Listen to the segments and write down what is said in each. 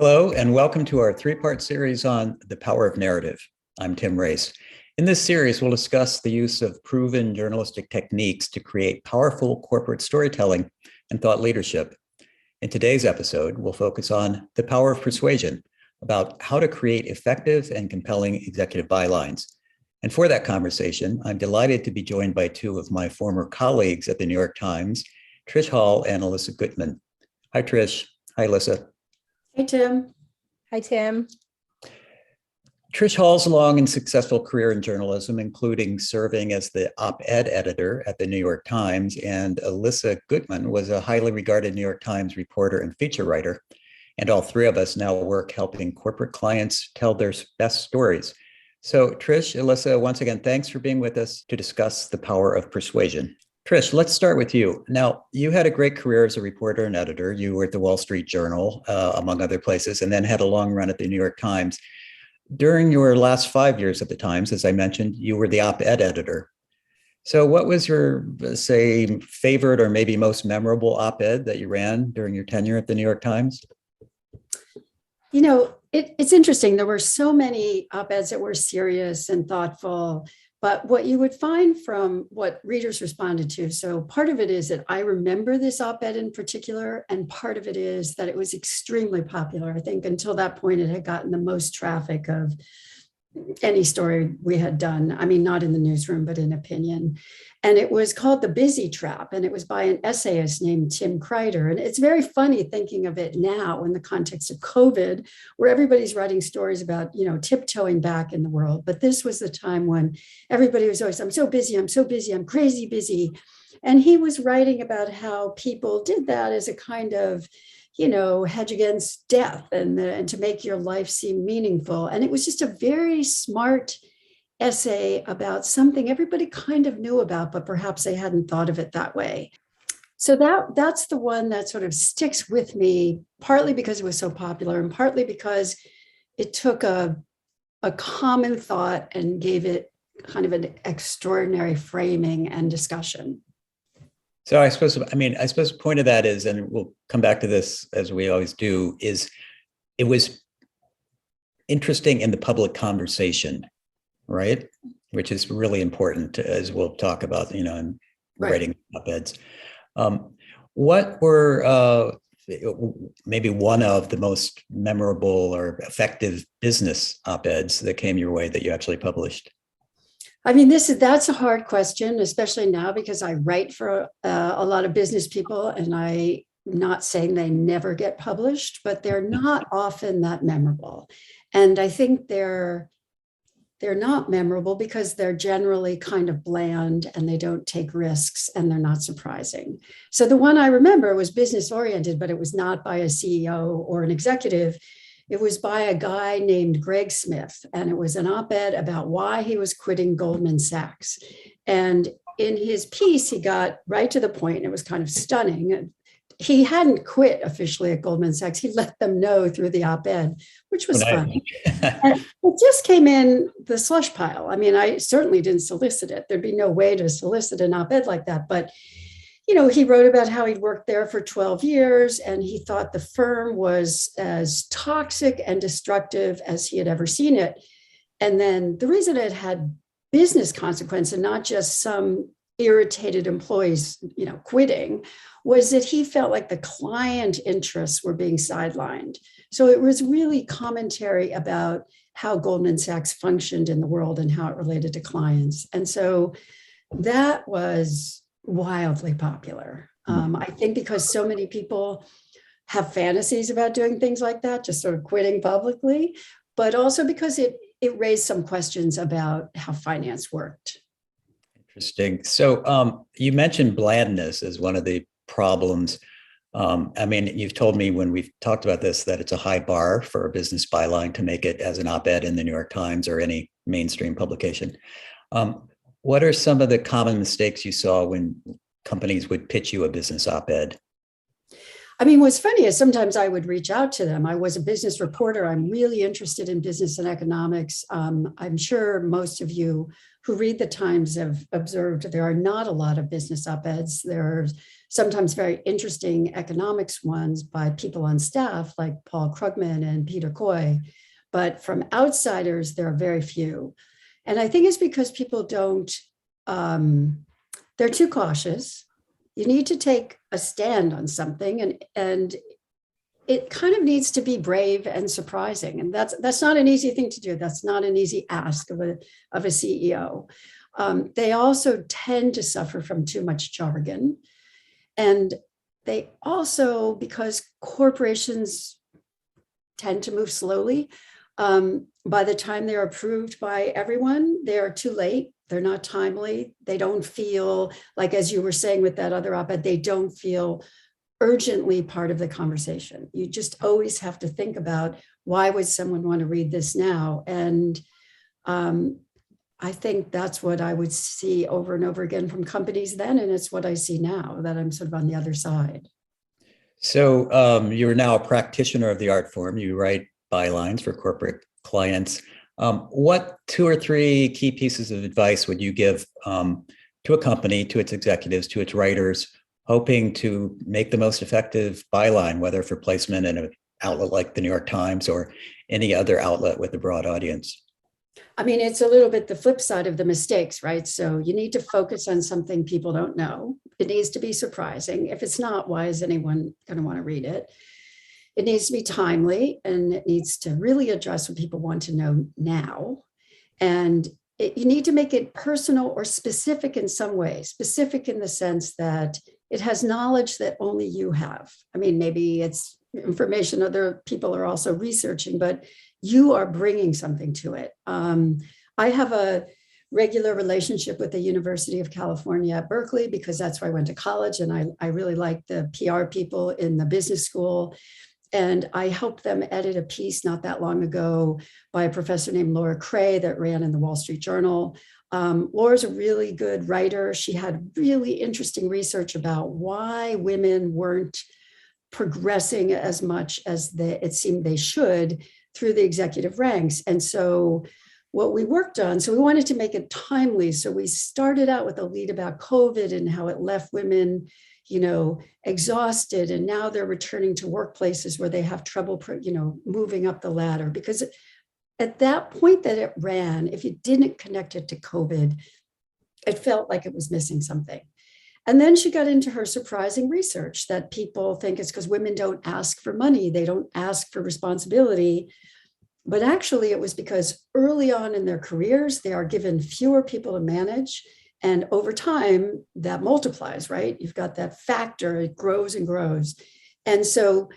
Hello, and welcome to our three-part series on the power of narrative. I'm Tim Race. In this series, we'll discuss the use of proven journalistic techniques to create powerful corporate storytelling and thought leadership. In today's episode, we'll focus on the power of persuasion, about how to create effective and compelling executive bylines. And for that conversation, I'm delighted to be joined by two of my former colleagues at the New York Times, Trish Hall and Elissa Gootman. Hi, Trish. Hi, Elissa. Hey, Tim. Hi, Tim. Trish Hall's long and successful career in journalism, including serving as the OpEd editor at the New York Times, and Elissa Gootman was a highly regarded New York Times reporter and feature writer. And all three of us now work helping corporate clients tell their best stories. So Trish, Elissa, once again, thanks for being with us to discuss the power of persuasion. Trish, let's start with you. Now, you had a great career as a reporter and editor. You were at the Wall Street Journal, among other places, and then had a long run at the New York Times. During your last 5 years at the Times, as I mentioned, you were the op-ed editor. So what was your, say, favorite or maybe most memorable op-ed that you ran during your tenure at the New York Times? You know, it's interesting. There were so many op-eds that were serious and thoughtful. But what you would find from what readers responded to, so part of it is that I remember this op-ed in particular, and part of it is that it was extremely popular. I think until that point, it had gotten the most traffic of any story we had done. I mean, not in the newsroom, but in opinion. And it was called The Busy Trap, and it was by an essayist named Tim Kreider. And it's very funny thinking of it now in the context of COVID, where everybody's writing stories about, tiptoeing back in the world. But this was the time when everybody was always, I'm so busy, I'm crazy busy. And he was writing about how people did that as a kind of, hedge against death and to make your life seem meaningful. And it was just a very smart essay about something everybody kind of knew about, but perhaps they hadn't thought of it that way. So that's the one that sort of sticks with me, partly because it was so popular and partly because it took a common thought and gave it kind of an extraordinary framing and discussion. So I suppose the point of that is, and we'll come back to this as we always do, is it was interesting in the public conversation, right? Which is really important, as we'll talk about, in writing op-eds. What were maybe one of the most memorable or effective business op-eds that came your way that you actually published? I mean, that's a hard question, especially now because I write for a lot of business people, and I'm not saying they never get published, but they're not often that memorable. And I think they're not memorable because they're generally kind of bland and they don't take risks and they're not surprising. So the one I remember was business oriented, but it was not by a CEO or an executive. It was by a guy named Greg Smith, and it was an op-ed about why he was quitting Goldman Sachs. And in his piece, he got right to the point, and it was kind of stunning. He hadn't quit officially at Goldman Sachs. He let them know through the op-ed, which was fun. And it just came in the slush pile. I mean, I certainly didn't solicit it. There'd be no way to solicit an op-ed like that. But he wrote about how he'd worked there for 12 years and he thought the firm was as toxic and destructive as he had ever seen it. And then the reason it had business consequence and not just some irritated employees, quitting, was that he felt like the client interests were being sidelined. So it was really commentary about how Goldman Sachs functioned in the world and how it related to clients. And so that was wildly popular. I think because so many people have fantasies about doing things like that, just sort of quitting publicly, but also because it raised some questions about how finance worked. Interesting. So you mentioned blandness as one of the problems. You've told me when we've talked about this that it's a high bar for a business byline to make it as an op-ed in the New York Times or any mainstream publication. What are some of the common mistakes you saw when companies would pitch you a business op-ed? I mean, what's funny is sometimes I would reach out to them. I was a business reporter. I'm really interested in business and economics. I'm sure most of you who read the Times have observed there are not a lot of business op-eds. There are sometimes very interesting economics ones by people on staff like Paul Krugman and Peter Coy. But from outsiders, there are very few. And I think it's because people don't, they're too cautious. You need to take a stand on something, and it kind of needs to be brave and surprising. And that's not an easy thing to do. That's not an easy ask of a CEO. They also tend to suffer from too much jargon. And they also, because corporations tend to move slowly, by the time they're approved by everyone, they're too late. They're not timely. They don't feel like, as you were saying with that other op-ed, they don't feel urgently part of the conversation. You just always have to think about, why would someone want to read this now? And I think that's what I would see over and over again from companies then. And it's what I see now that I'm sort of on the other side. So you're now a practitioner of the art form. You write bylines for corporate clients. What 2 or 3 key pieces of advice would you give to a company, to its executives, to its writers, hoping to make the most effective byline, whether for placement in an outlet like the New York Times or any other outlet with a broad audience? I mean, it's a little bit the flip side of the mistakes, right? So you need to focus on something people don't know. It needs to be surprising. If it's not, why is anyone going to want to read it? It needs to be timely, and it needs to really address what people want to know now. And you need to make it personal or specific in some way, specific in the sense that it has knowledge that only you have. I mean, maybe it's information other people are also researching, but you are bringing something to it. I have a regular relationship with the University of California at Berkeley because that's where I went to college, and I really like the PR people in the business school. And I helped them edit a piece not that long ago by a professor named Laura Cray that ran in the Wall Street Journal. Laura's a really good writer. She had really interesting research about why women weren't progressing as much as it seemed they should through the executive ranks. And so what we worked on, so we wanted to make it timely. So we started out with a lead about COVID and how it left women, exhausted. And now they're returning to workplaces where they have trouble, moving up the ladder. Because at that point that it ran, if you didn't connect it to COVID, it felt like it was missing something. And then she got into her surprising research that people think it's because women don't ask for money, they don't ask for responsibility. But actually, it was because early on in their careers, they are given fewer people to manage. And over time, that multiplies, right? You've got that factor, it grows and grows. And so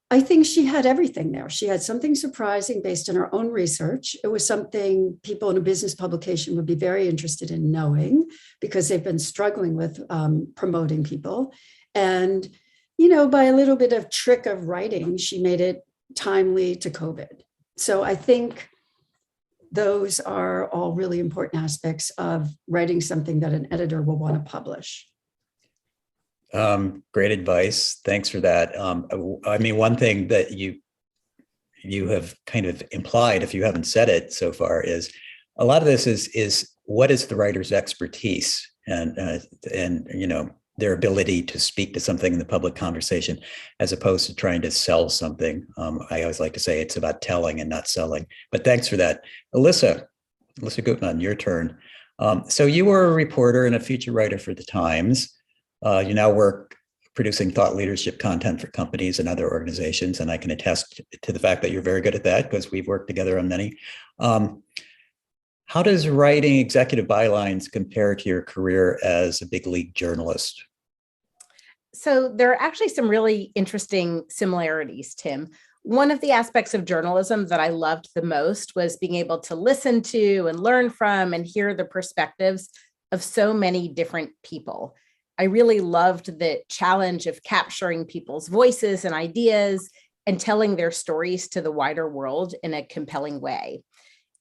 I think she had everything there. She had something surprising based on her own research. It was something people in a business publication would be very interested in knowing because they've been struggling with promoting people. And, by a little bit of trick of writing, she made it timely to COVID. So I think those are all really important aspects of writing something that an editor will want to publish. Great advice. Thanks for that. I mean, one thing that you have kind of implied, if you haven't said it so far, is a lot of this is what is the writer's expertise and their ability to speak to something in the public conversation, as opposed to trying to sell something. I always like to say it's about telling and not selling. But thanks for that, Elissa Gootman, your turn. So you were a reporter and a feature writer for the Times. You now work producing thought leadership content for companies and other organizations. And I can attest to the fact that you're very good at that because we've worked together on many. How does writing executive bylines compare to your career as a big league journalist? So there are actually some really interesting similarities, Tim. One of the aspects of journalism that I loved the most was being able to listen to and learn from and hear the perspectives of so many different people. I really loved the challenge of capturing people's voices and ideas and telling their stories to the wider world in a compelling way.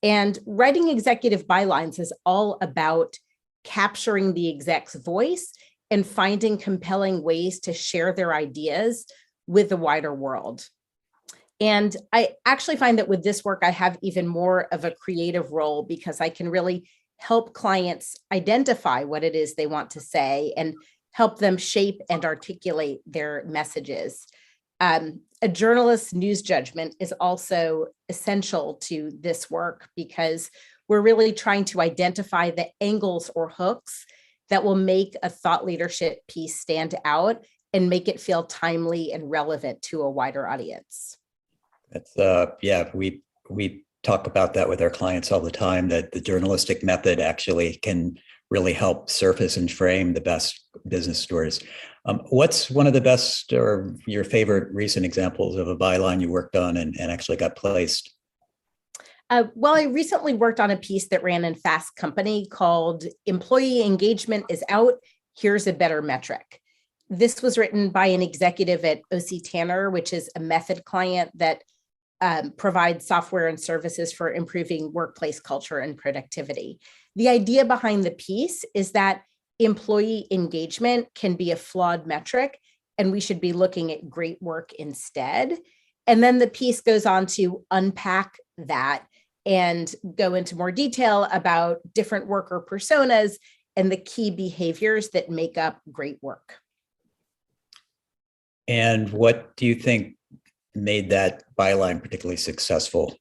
And writing executive bylines is all about capturing the exec's voice and finding compelling ways to share their ideas with the wider world. And I actually find that with this work, I have even more of a creative role because I can really help clients identify what it is they want to say and help them shape and articulate their messages. A journalist's news judgment is also essential to this work because we're really trying to identify the angles or hooks that will make a thought leadership piece stand out and make it feel timely and relevant to a wider audience. That's we talk about that with our clients all the time, that the journalistic method actually can really help surface and frame the best business stories. What's one of the best or your favorite recent examples of a byline you worked on and actually got placed? Well, I recently worked on a piece that ran in Fast Company called Employee Engagement is Out, Here's a Better Metric. This was written by an executive at OC Tanner, which is a method client that provides software and services for improving workplace culture and productivity. The idea behind the piece is that employee engagement can be a flawed metric, and we should be looking at great work instead. And then the piece goes on to unpack that and go into more detail about different worker personas and the key behaviors that make up great work. And what do you think made that byline particularly successful?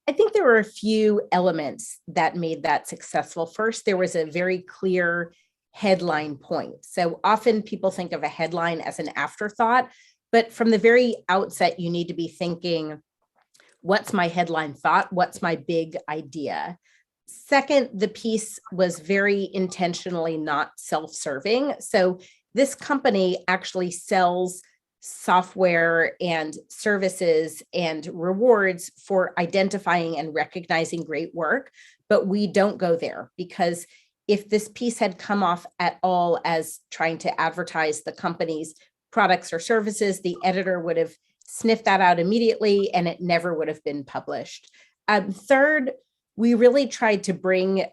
I think there were a few elements that made that successful. First, there was a very clear headline point. So often people think of a headline as an afterthought, but from the very outset, you need to be thinking, what's my headline thought? What's my big idea? Second, the piece was very intentionally not self-serving. So this company actually sells software and services and rewards for identifying and recognizing great work, but we don't go there because if this piece had come off at all as trying to advertise the company's products or services, the editor would have sniffed that out immediately and it never would have been published. Third, we really tried to bring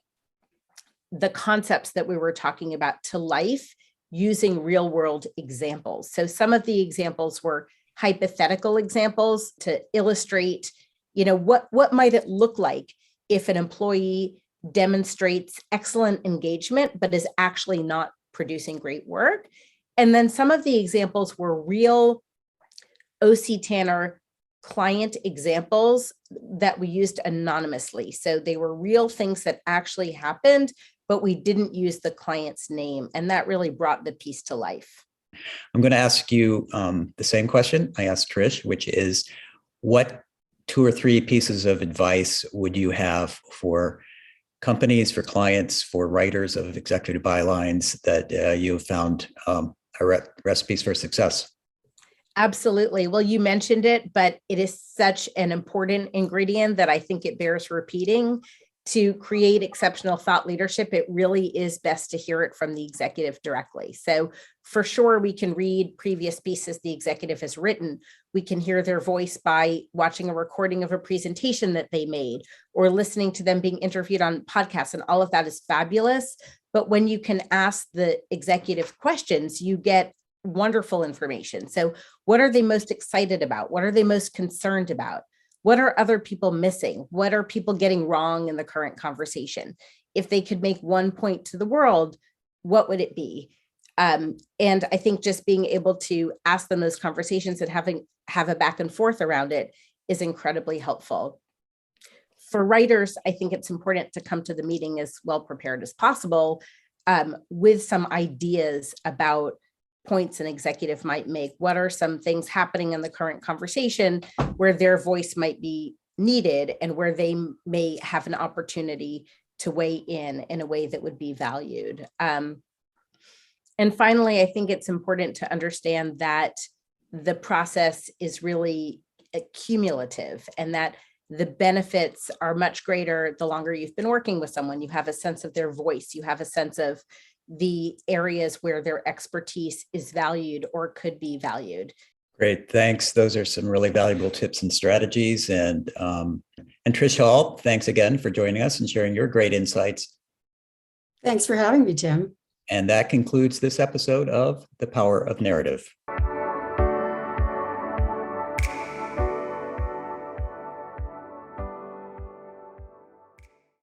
the concepts that we were talking about to life using real world examples. So some of the examples were hypothetical examples to illustrate, what might it look like if an employee demonstrates excellent engagement, but is actually not producing great work. And then some of the examples were real OC Tanner client examples that we used anonymously. So they were real things that actually happened, but we didn't use the client's name. And that really brought the piece to life. I'm going to ask you the same question I asked Trish, which is, what 2 or 3 pieces of advice would you have for companies, for clients, for writers of executive bylines that you have found recipes for success? Absolutely. Well, you mentioned it, but it is such an important ingredient that I think it bears repeating. To create exceptional thought leadership, it really is best to hear it from the executive directly. So for sure, we can read previous pieces the executive has written. We can hear their voice by watching a recording of a presentation that they made or listening to them being interviewed on podcasts. And all of that is fabulous. But when you can ask the executive questions, you get wonderful information. So what are they most excited about? What are they most concerned about? What are other people missing? What are people getting wrong in the current conversation? If they could make one point to the world, what would it be? And I think just being able to ask them those conversations and have a back and forth around it is incredibly helpful. For writers, I think it's important to come to the meeting as well prepared as possible with some ideas about points an executive might make. What are some things happening in the current conversation where their voice might be needed and where they may have an opportunity to weigh in a way that would be valued? And finally, I think it's important to understand that the process is really cumulative and that the benefits are much greater the longer you've been working with someone. You have a sense of their voice. You have a sense of the areas where their expertise is valued or could be valued. Great, thanks. Those are some really valuable tips and strategies. And Trish Hall, thanks again for joining us and sharing your great insights. Thanks for having me, Tim. And that concludes this episode of The Power of Narrative.